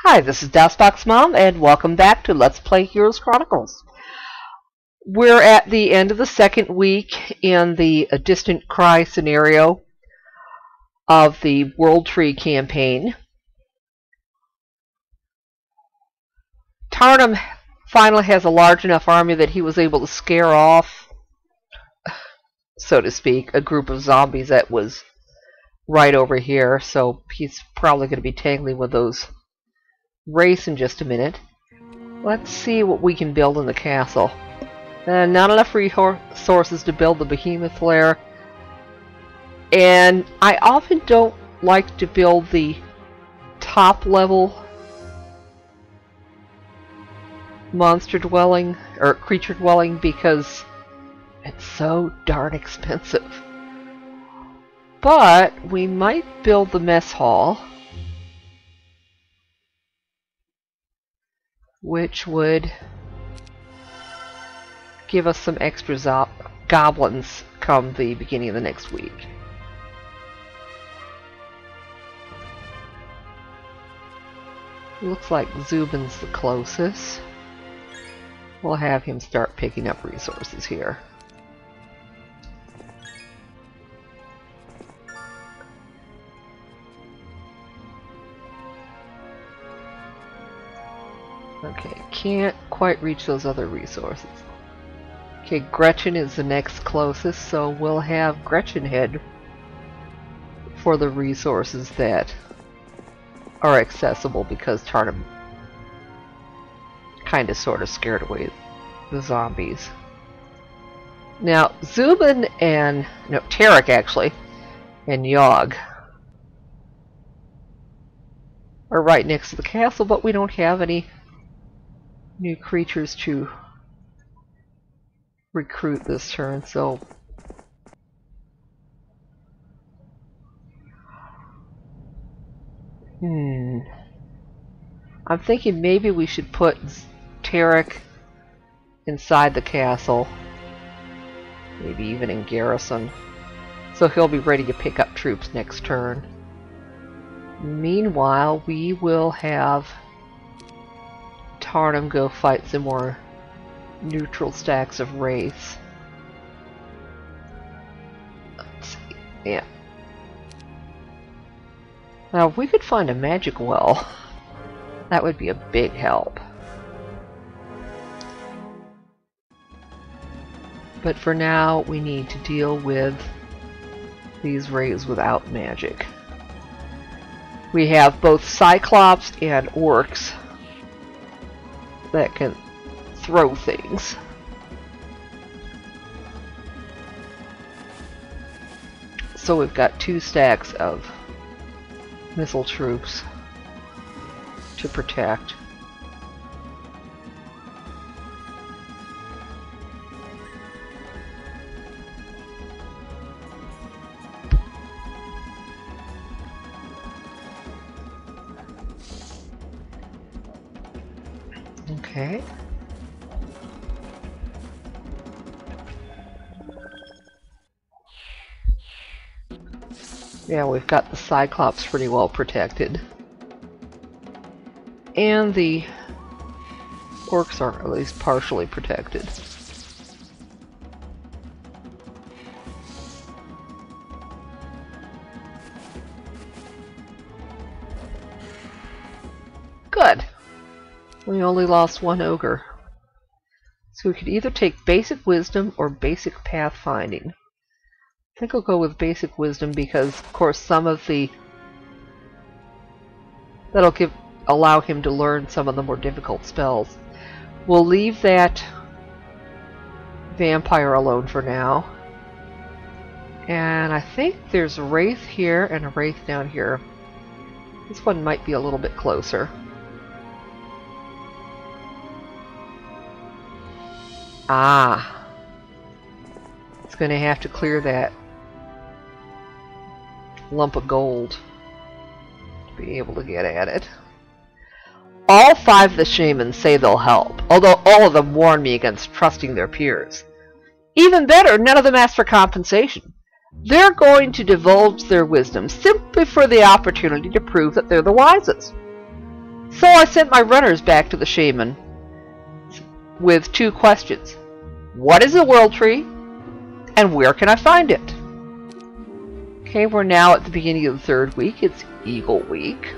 Hi, this is DOSBox Mom, and welcome back to Let's Play Heroes Chronicles. We're at the end of the second week in the Distant Cry scenario of the World Tree campaign. Tarnum finally has a large enough army that he was able to scare off, so to speak, a group of zombies that was right over here, so he's probably going to be tangling with those wraiths in just a minute. Let's see what we can build in the castle. Not enough resources to build the behemoth lair, and I often don't like to build the top level monster dwelling or creature dwelling because it's so darn expensive. But we might build the mess hall, which would give us some extra goblins come the beginning of the next week. Looks like Zubin's the closest. We'll have him start picking up resources here. Okay, can't quite reach those other resources. Okay, Gretchen is the next closest, so we'll have Gretchen head for the resources that are accessible because Tarnum kind of sort of scared away the zombies. Now, Zubin and, no, Tarek actually, and Yogg are right next to the castle, but we don't have any new creatures to recruit this turn, so I'm thinking maybe we should put Tarek inside the castle, maybe even in garrison, so he'll be ready to pick up troops next turn. Meanwhile, we will have Tarnum go fight some more neutral stacks of wraiths. Let's see. Yeah. Now, if we could find a magic well, that would be a big help. But for now, we need to deal with these wraiths without magic. We have both Cyclops and Orcs that can throw things. So we've got 2 stacks of missile troops to protect. Okay. Yeah, we've got the Cyclops pretty well protected. And the Orcs are at least partially protected. Good. We only lost 1 ogre. So we could either take basic wisdom or basic pathfinding. I think I'll go with basic wisdom because, of course, some of the that'll allow him to learn some of the more difficult spells. We'll leave that vampire alone for now. And I think there's a wraith here and a wraith down here. This one might be a little bit closer. Ah. It's going to have to clear that lump of gold to be able to get at it. All 5 of the shamans say they'll help, although all of them warn me against trusting their peers. Even better, none of them ask for compensation. They're going to divulge their wisdom simply for the opportunity to prove that they're the wisest. So I sent my runners back to the shaman with 2 questions. What is a world tree? And where can I find it? Okay, we're now at the beginning of the 3rd week. It's Eagle Week.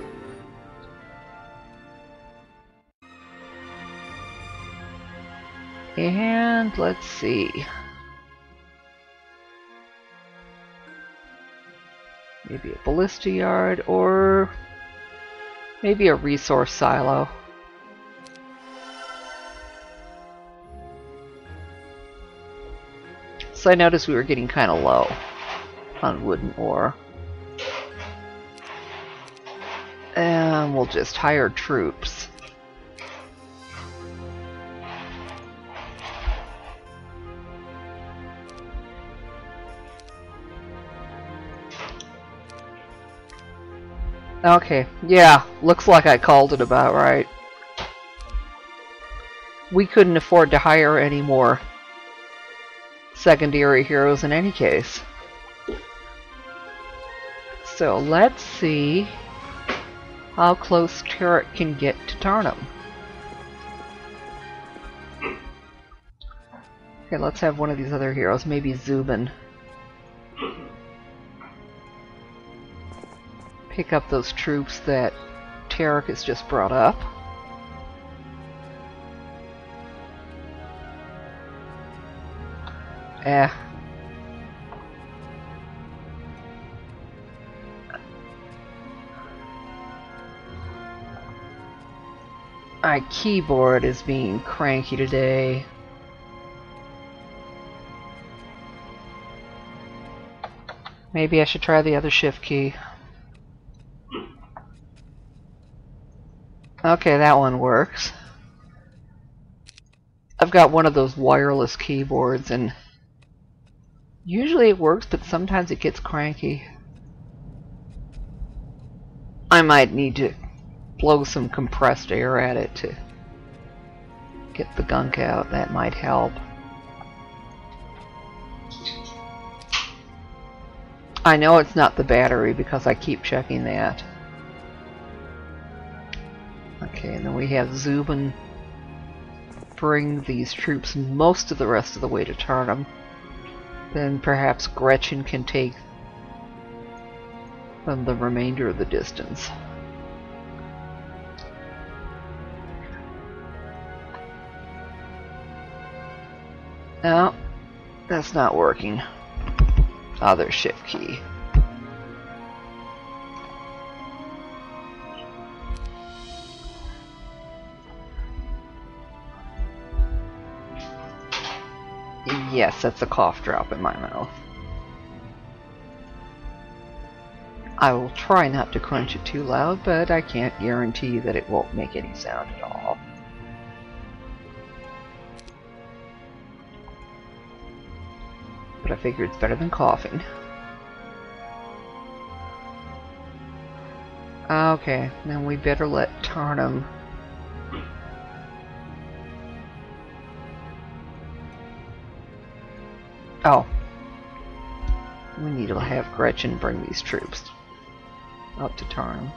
And let's see. Maybe a ballista yard or maybe a resource silo. So I noticed we were getting kind of low on wooden ore. And we'll just hire troops. Okay, yeah, looks like I called it about right. We couldn't afford to hire any more secondary heroes in any case. So let's see how close Tarek can get to Tarnum. Okay, let's have one of these other heroes, maybe Zubin. Pick up those troops that Tarek has just brought up. My keyboard is being cranky today. Maybe I should try the other shift key. Okay, that one works. I've got one of those wireless keyboards and usually it works, but sometimes it gets cranky. I might need to blow some compressed air at it to get the gunk out. That might help. I know it's not the battery because I keep checking that. Okay, and then we have Zubin bring these troops most of the rest of the way to Tarnum. Then perhaps Gretchen can take them the remainder of the distance. No, that's not working. Other shift key. Yes, that's a cough drop in my mouth. I will try not to crunch it too loud, but I can't guarantee that it won't make any sound at all. But I figure it's better than coughing. Okay, then we better let Tarnum. Oh. We need to have Gretchen bring these troops up to Tarnum.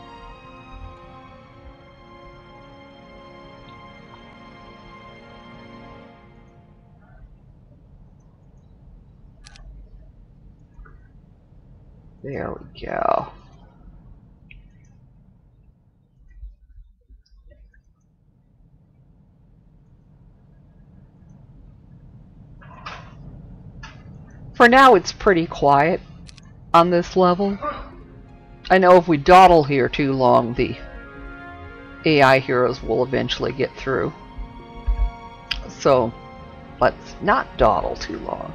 There we go. For now, it's pretty quiet on this level. I know if we dawdle here too long, the AI heroes will eventually get through. So, let's not dawdle too long.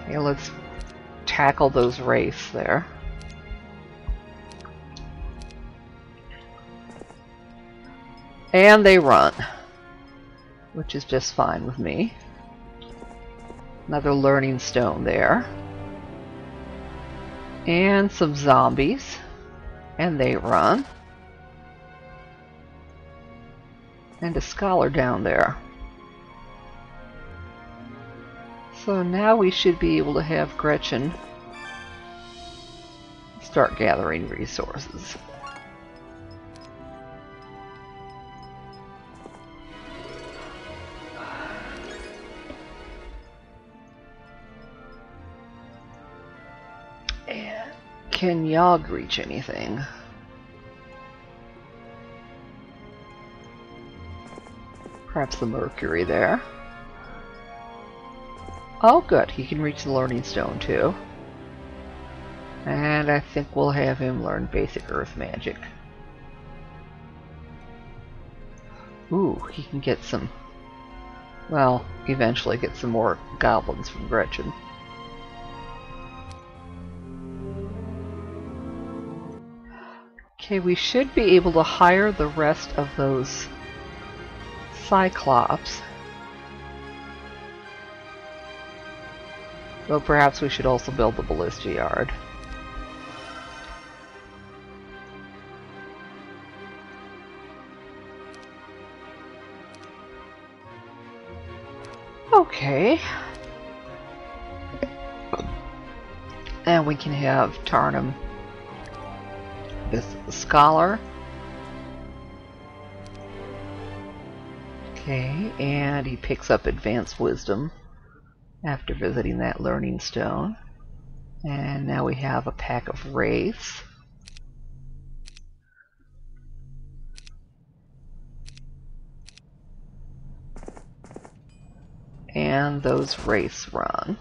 Okay, let's tackle those wraiths there. And they run, which is just fine with me. Another learning stone there. And some zombies. And they run. And a scholar down there. So now we should be able to have Gretchen start gathering resources. Can Yogg reach anything? Perhaps the Mercury there. Oh good, he can reach the Learning Stone too. And I think we'll have him learn basic Earth magic. Ooh, he can get some... well, eventually get some more goblins from Gretchen. Okay, we should be able to hire the rest of those Cyclops. Though perhaps we should also build the Ballista Yard. Okay. And we can have Tarnum visit the Scholar. Okay, and he picks up Advanced Wisdom after visiting that Learning Stone. And now we have a pack of Wraiths. And those Wraiths run.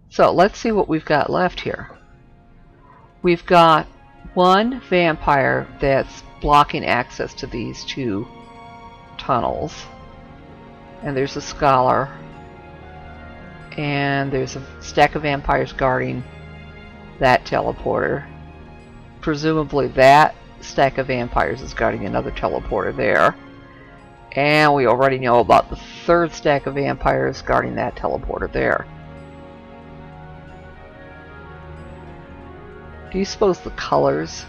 So let's see what we've got left here. We've got one vampire that's blocking access to these two tunnels. And there's a Scholar. And there's a stack of vampires guarding that teleporter. Presumably that stack of vampires is guarding another teleporter there. And we already know about the third stack of vampires guarding that teleporter there. Do you suppose the colors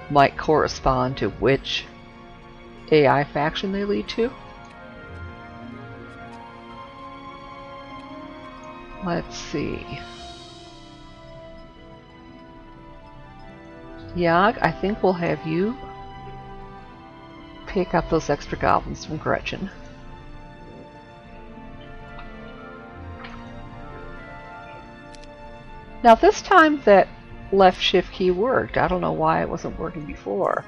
might correspond to which AI faction they lead to? Let's see. Yogg, I think we'll have you pick up those extra goblins from Gretchen. Now this time that left shift key worked. I don't know why it wasn't working before.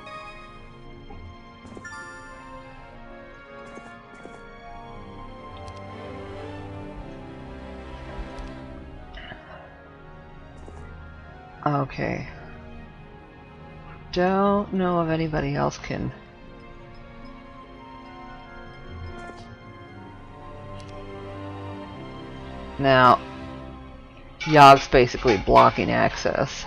Okay. Don't know if anybody else can... Now, Yogg's basically blocking access.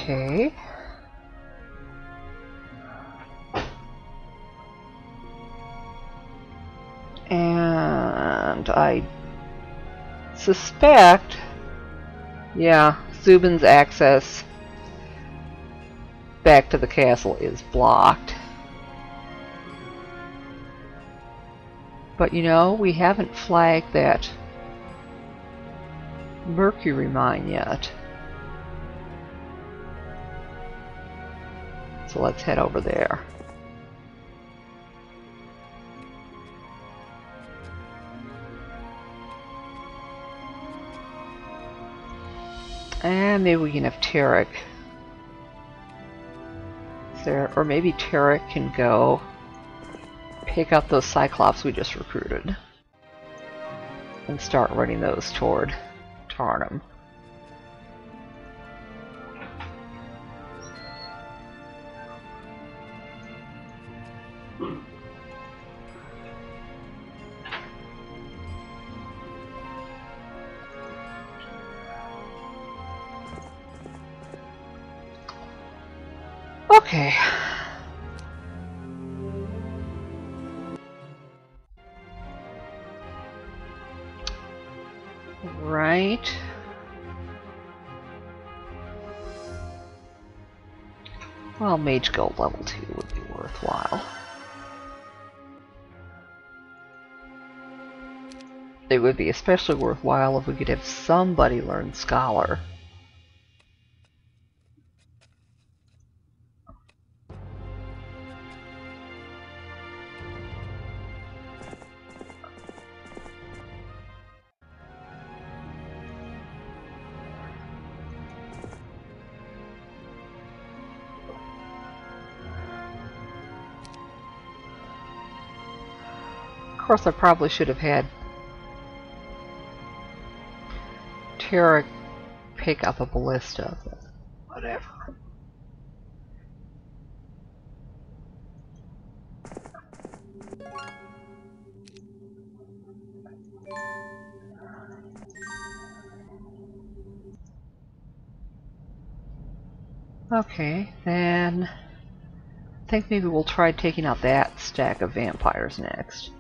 Okay. And I suspect, yeah, Zubin's access back to the castle is blocked. But you know, we haven't flagged that Mercury mine yet. So let's head over there. And maybe we can have Tarek there, or maybe Tarek can go pick up those Cyclops we just recruited and start running those toward Tarnum. Okay. Right. Well, Mage Guild level 2 would be worthwhile. It would be especially worthwhile if we could have somebody learn Scholar. Of course, I probably should have had Tara pick up a ballista, but whatever. Okay, then I think maybe we'll try taking out that stack of vampires next.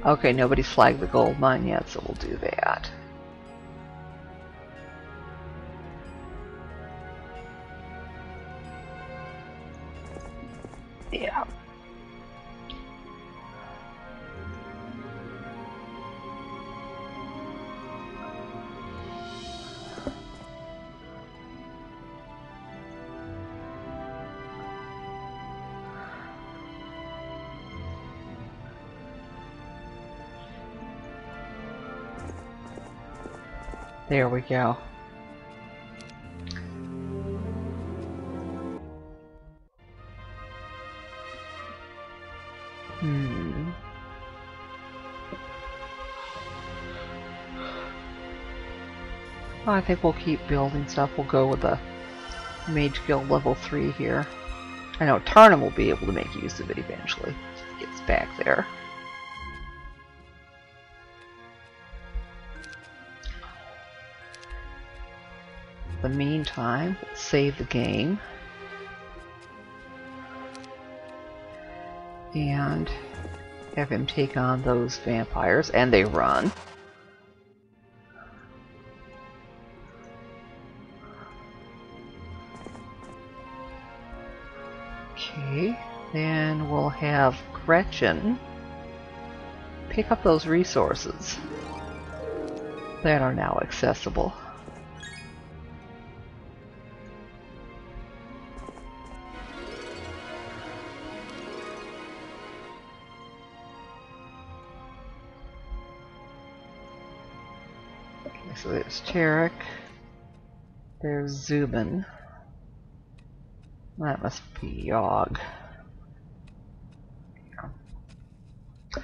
Okay, nobody's flagged the gold mine yet, so we'll do that. Yeah. There we go. Well, I think we'll keep building stuff. We'll go with the Mage Guild level 3 here. I know Tarnum will be able to make use of it eventually. If he gets back there. In the meantime, let's save the game. And have him take on those vampires, and they run. Okay, then we'll have Gretchen pick up those resources that are now accessible. Okay, so there's Tarek, there's Zubin. That must be Yogg. Yeah.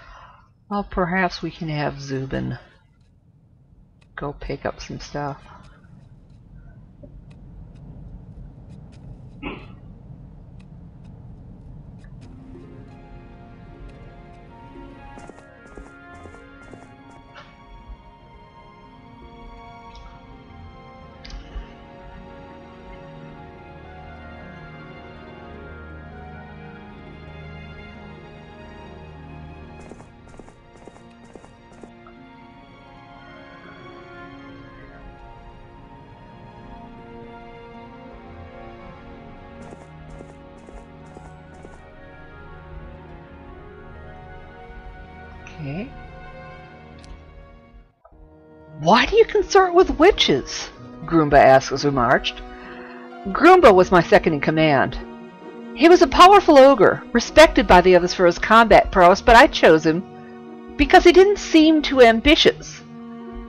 Well, perhaps we can have Zubin go pick up some stuff. Okay. Why do you consort with witches? Groomba asked as we marched. Groomba was my second in command. He was a powerful ogre, respected by the others for his combat prowess, but I chose him because he didn't seem too ambitious.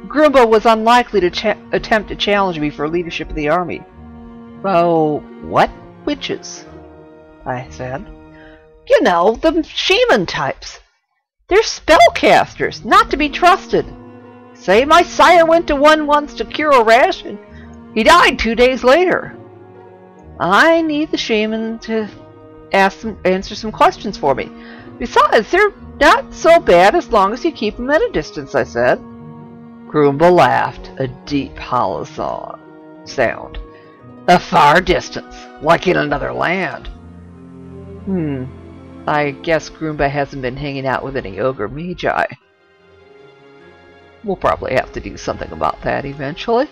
Groomba was unlikely to attempt to challenge me for leadership of the army. Oh, what witches? I said. You know, the shaman types. They're spellcasters, not to be trusted. Say my sire went to one once to cure a rash, and he died 2 days later. I need the shaman to answer some questions for me. Besides, they're not so bad as long as you keep them at a distance, I said. Groomba laughed, a deep, hollow sound. A far distance, like in another land. I guess Groomba hasn't been hanging out with any ogre magi. We'll probably have to do something about that eventually.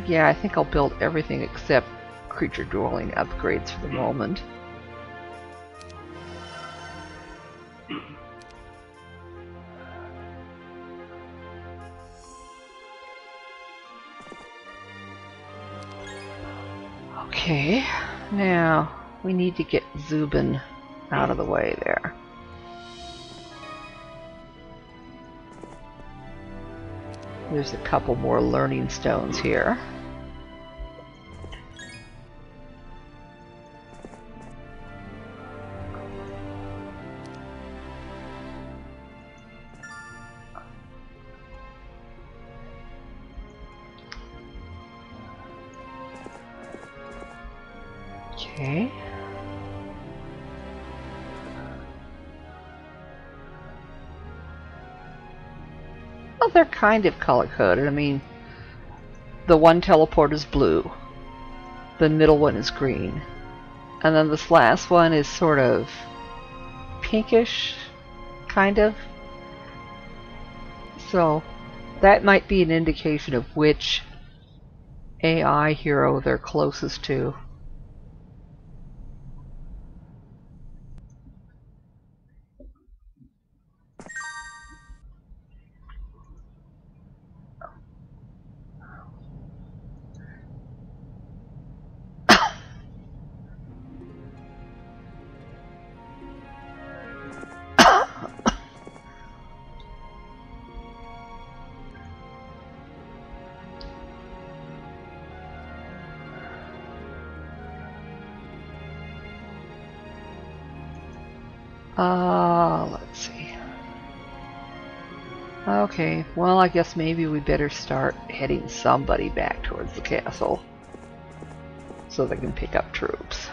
Yeah, I think I'll build everything except creature dwelling upgrades for the moment. Okay, now we need to get Zubin out of the way there. There's a couple more learning stones here. Okay. Well, they're kind of color-coded. I mean, the one teleport is blue, the middle one is green, and then this last one is sort of pinkish, kind of. So that might be an indication of which AI hero they're closest to. Let's see. Okay, well, I guess maybe we better start heading somebody back towards the castle so they can pick up troops.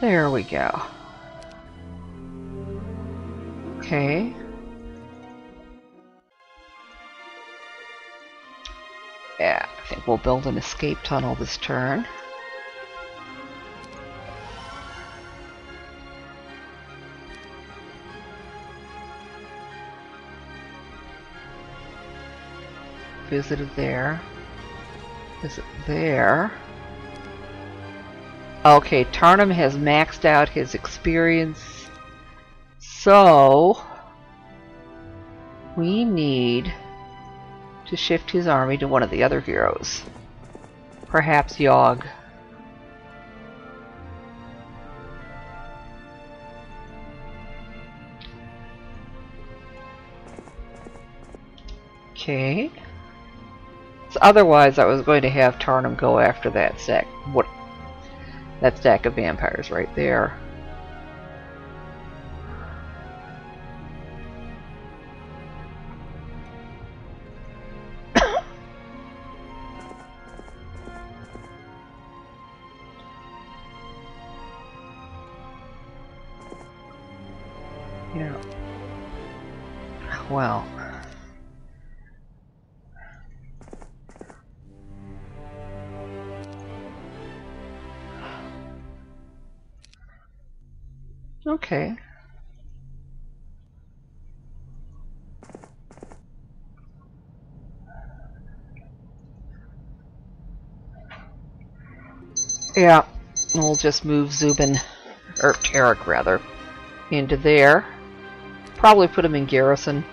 There we go. Okay. Yeah, I think we'll build an escape tunnel this turn. Visited there. Visit there. Okay, Tarnum has maxed out his experience. So we need to shift his army to one of the other heroes. Perhaps Yogg. Okay. So otherwise I was going to have Tarnum go after that stack. That stack of vampires right there. Yeah. Well. Okay. Yeah, we'll just move Zubin, or Tarek rather, into there. Probably put him in garrison.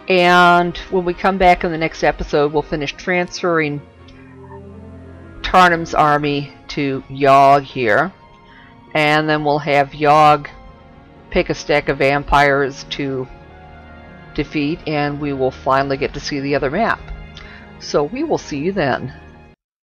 And when we come back in the next episode, we'll finish transferring Tarnum's army to Yogg here. And then we'll have Yogg pick a stack of vampires to defeat, and we will finally get to see the other map. So we will see you then.